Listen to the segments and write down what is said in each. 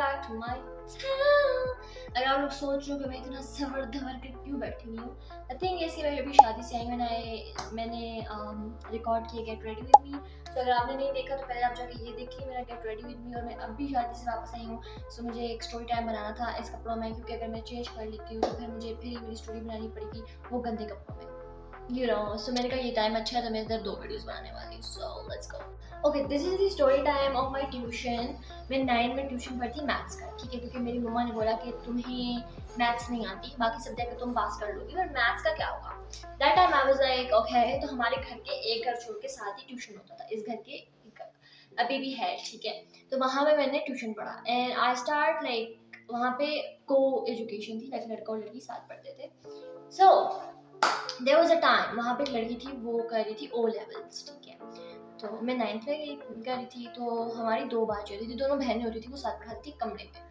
back to my channel. अगर आप लोग सोच रहे हो कि मैं इतना सवर धवर कर क्यों बैठी हुई हूँ, द थिंग इज कि मैं अभी शादी से आई हूँ, मैंने रिकॉर्ड किया गेट रेडी विद मी। तो अगर आपने नहीं देखा तो पहले आप जाके ये देखिए मेरा गेट रेडी विद मी, और मैं अब भी शादी से वापस आई हूँ। सो मुझे एक स्टोरी टाइम बनाना था इस कपड़ों में, क्योंकि अगर मैं चेंज कर लेती हूँ तो फिर मुझे फिर मेरी स्टोरी बनानी पड़ेगी वो गंदे कपड़ों में, यू नो। सो मैंने कहा ये टाइम अच्छा है तो मैं इधर 2 वीडियोस बनाने वाली हूँ। So let's go. Okay, this is the story time of my tuition. मैं 9 में ट्यूशन पढ़ती मैथ्स का, ठीक है, क्योंकि मेरी मम्मा ने बोला कि तुम्हें मैथ्स नहीं आती, बाकी सब्जेक्ट तुम पास कर लोगी, पर मैथ्स का क्या होगा। That time I was like okay. तो हमारे घर के एक घर छोड़ के साथ ही ट्यूशन होता था, इस घर के एक घर अभी भी है, ठीक है। तो वहाँ पे मैंने ट्यूशन पढ़ा एंड आई स्टार्ट लाइक वहाँ पे को एजुकेशन थी, लाइक लड़का और लड़की साथ पढ़ते थे। So there was a time वहाँ पे एक लड़की थी, वो कर रही थी ओ लेवल्स, ठीक है। तो मैं 9th में कर रही थी, तो हमारी 2 बातें होती थी, दोनों बहनें होती थी, वो साथ पढ़ती थी कमरे में।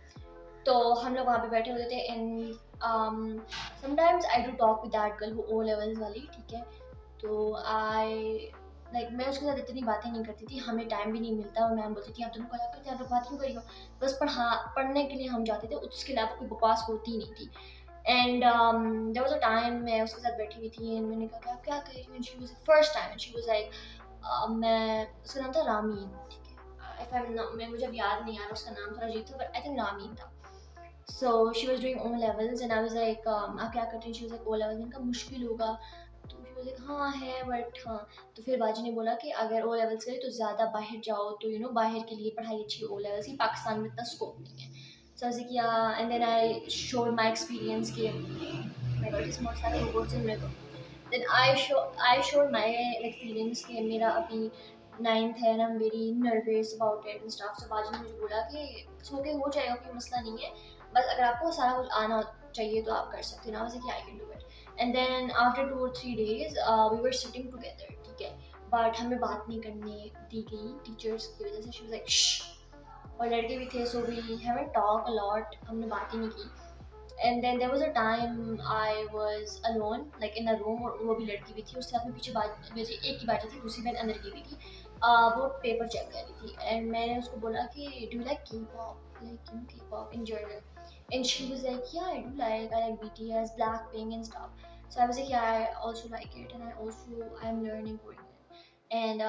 तो हम लोग वहाँ पे बैठे होते थे and sometimes I do talk with that girl वो ओ लेवल्स वाली, ठीक है। तो आई लाइक मैं उसके साथ इतनी बातें नहीं करती थी, हमें टाइम भी नहीं मिलता, और मैम बोलती थी आप दोनों क्या करते हैं, आप लोग बात क्यों करी हो, बस पढ़ने के लिए हम जाते थे, उसके अलावा कोई बकवास होती नहीं थी। And there was a time मैं उसके साथ बैठी हुई थी एंड मैंने कहा कि आप क्या कर रही हो, and she was first time and she was like मैं, उसका नाम था रामीन, ठीक है। इफ आई एम नॉट, मैं मुझे अब याद नहीं आ रहा उसका नाम, थोड़ा अजीब था, बट आई थिंक रामीन था। So she was doing O levels and I was like आप क्या करती हैं, she was like O levels, मैंने कहा मुश्किल होगा, तो शी वाज लाइक हाँ है बट हाँ। तो फिर बाजी ने बोला कि अगर ओ लेवल्स करे तो ज़्यादा बाहर जाओ, तो यू नो बाहर के लिए पढ़ाई अच्छी ओ लेवल्स की, पाकिस्तान में इतना स्कोप नहीं है। सो ऐसे किया and then I showed my experience के मेरे को बहुत सारे रोबोट्स हैं मेरे को। Then I showed my like feelings कि मेरा अभी 9th है ना, very nervous about it and stuff. So बाजी ने मुझे बोला कि इट्स ओके, हो जाएगा, कोई मसला नहीं है, बस अगर आपको सारा कुछ आना चाहिए तो आप कर सकते हो ना, वैसे कि I can do it. And then after 2 or 3 days we were sitting together, ठीक है, बट हमें बात नहीं करने दी गई टीचर्स की वजह से। शी वाज लाइक और लड़के भी थे, so we haven't talk a lot, हमने बात ही नहीं की। And then there was a time I was alone like in a room, और वो भी लड़की भी थी, उसके साथ में पीछे मेरी एक ही बाजी थी, दूसरी बहन अंदर की भी थी। वो पेपर चेक कर रही थी एंड मैंने उसको बोला कि डू लाइक के पॉप, लाइक यू नो के pop in general, and she was like yeah I like BTS, Blackpink and stuff. So I was like yeah, I also like it, and I'm learning Korean. And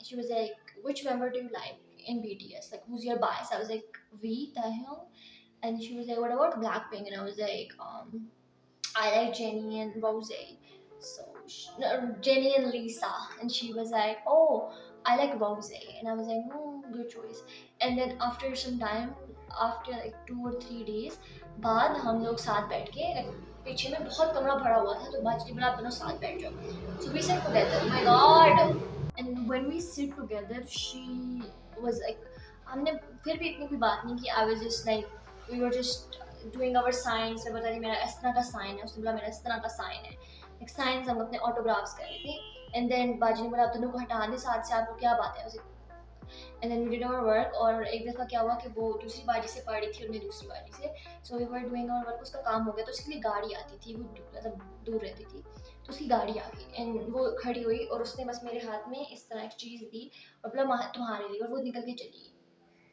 she was like which member do you like in BTS, like who's your bias. I was like V Taehyung. And she was like what about Blackpink, and I was like I like Jennie and Rose. So no, Jennie and Lisa, and she was like oh I like Rose, and I was like good choice. And then after some time, after like 2 or 3 days बाद हम लोग साथ बैठ के पीछे में बहुत कमरा भरा हुआ था, तो बाजी बोला आप दोनों साथ बैठ जाओ। So we sat together, my god, and when we sit together she was like हमने फिर भी इतनी कोई बात नहीं की, I was just like we were just doing our signs। मैं बता रही मेरा इस तरह का साइन है, उसने बोला मेरा इस तरह का साइन है, like साइंस हम अपने ऑटोग्राफ्स कर रहे थे। एंड देन बाजी ने बोला आप दोनों को हटा दे साथ से, आपको क्या बात है उसे। And then we did our work, और एक दफ़ा क्या हुआ कि वो दूसरी बाजी से पढ़ रही थी और मैं दूसरी बाजी से, so we were doing our work, उसका काम हो गया तो उसके लिए गाड़ी आती थी, वो मतलब दूर रहती थी, तो उसकी गाड़ी आ गई एंड वो खड़ी हुई और उसने बस मेरे हाथ में इस तरह एक चीज़ दी और बोला तुम्हारे लिए, और वो निकल के चली गई।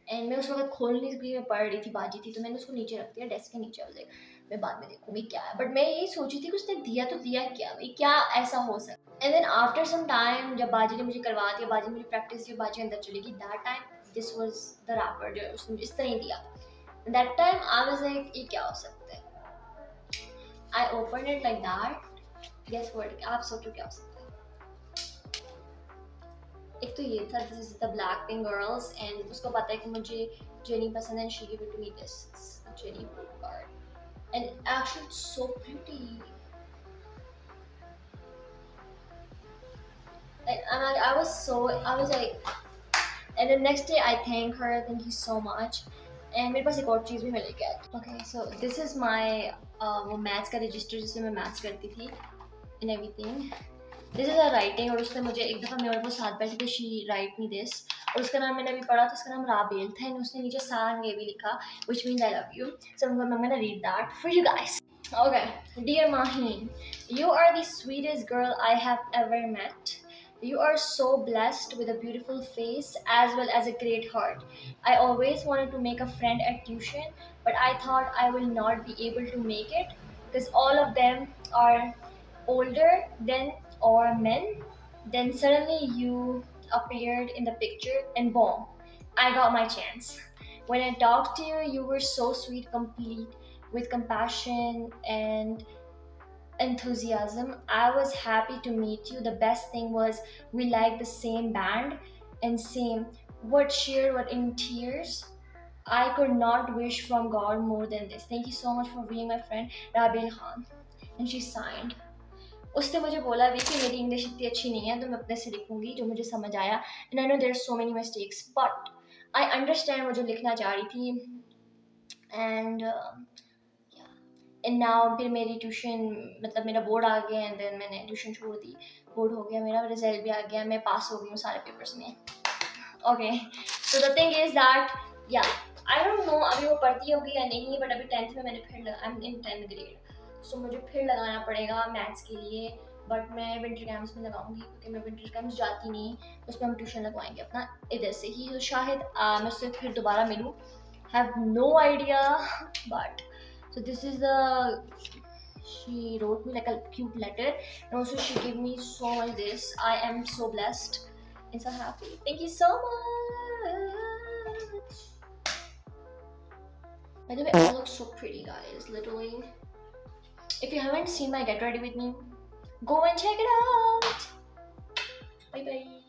एंड मैं उस वक्त खोल नहीं सकी, मैं पढ़ रही थी, बाजी थी, तो मैंने उसको नीचे रख दिया डेस्क के नीचे। लाइक मैं बाद में देखूंगी क्या है, बट मैं यही सोची थी कि उसने दिया तो दिया क्या, भाई क्या ऐसा हो सकता। And then after some time जब बाजी ने मुझे करवा दिया, बाजी ने मुझे प्रैक्टिस दी, बाजी अंदर चली गई। That time this was the wrapper जो उसने इस तरह ही दिया। That time I was like ये क्या हो सकता है। I open it like that, guess what, आप सोचो क्या हो सकता है। एक तो ये था this is the Blackpink girls, and उसको पता है कि मुझे जेनी पसंद है, she give it to me, this Jennie fruit card, and actually it's so pretty. I was like, and the next day I thank her, thank you so much. And मेरे पास एक और चीज़ भी मैं लेके आई। Okay, so this is my वो maths का register जिसमें मैं मैथ्स करती थी and everything. This is a writing, और उसने मुझे एक दफ़ा मेरे को साथ बैठे थे, शी राइट मी दिस, और उसका नाम मैंने अभी पढ़ा था, उसका नाम राबेल था, एंड उसने नीचे सांग ये भी लिखा which means I love you. So I'm gonna read that for you guys. Okay, dear Maheen, you are the sweetest girl I have ever met. You are so blessed with a beautiful face as well as a great heart. I always wanted to make a friend at tuition, but I thought I will not be able to make it because all of them are older than or men. Then suddenly you appeared in the picture and boom, I got my chance. When I talked to you, you were so sweet, complete with compassion and enthusiasm. I was happy to meet you. The best thing was we liked the same band and same what cheer, what in tears. I could not wish from God more than this. Thank you so much for being my friend, Rabil Khan. And she signed. उसने मुझे बोला भी कि मेरी English इतनी अच्छी नहीं है तो मैं अपने से लिखूंगी जो मुझे समझ आया and I know there so many mistakes but I understand वो जो लिखना चाह रही थी एंड एंड नाउ फिर मेरी ट्यूशन मतलब मेरा बोर्ड आ गया एंड देन मैंने ट्यूशन छोड़ दी बोर्ड हो गया मेरा रिजल्ट भी आ गया मैं पास हो गई हूँ सारे पेपर्स में okay so the thing is that या आई डोंट नो अभी वो पढ़ती होगी या नहीं बट अभी 10th में मैंने फिर I am in 10th grade so मुझे फिर लगाना पड़ेगा मैथ्स के लिए बट मैं विंटर कैंप्स में लगाऊंगी क्योंकि मैं विंटर कैंप्स जाती नहीं उसमें हम ट्यूशन लगवाएंगे अपना इधर से ही तो शायद मैं उससे फिर दोबारा मिलूँ have no idea but so this is the she wrote me like a cute letter and also she gave me so much this. I am so blessed and so happy. Thank you so much. By the way, I look so pretty guys, literally. If you haven't seen my Get Ready With Me, go and check it out. Bye bye.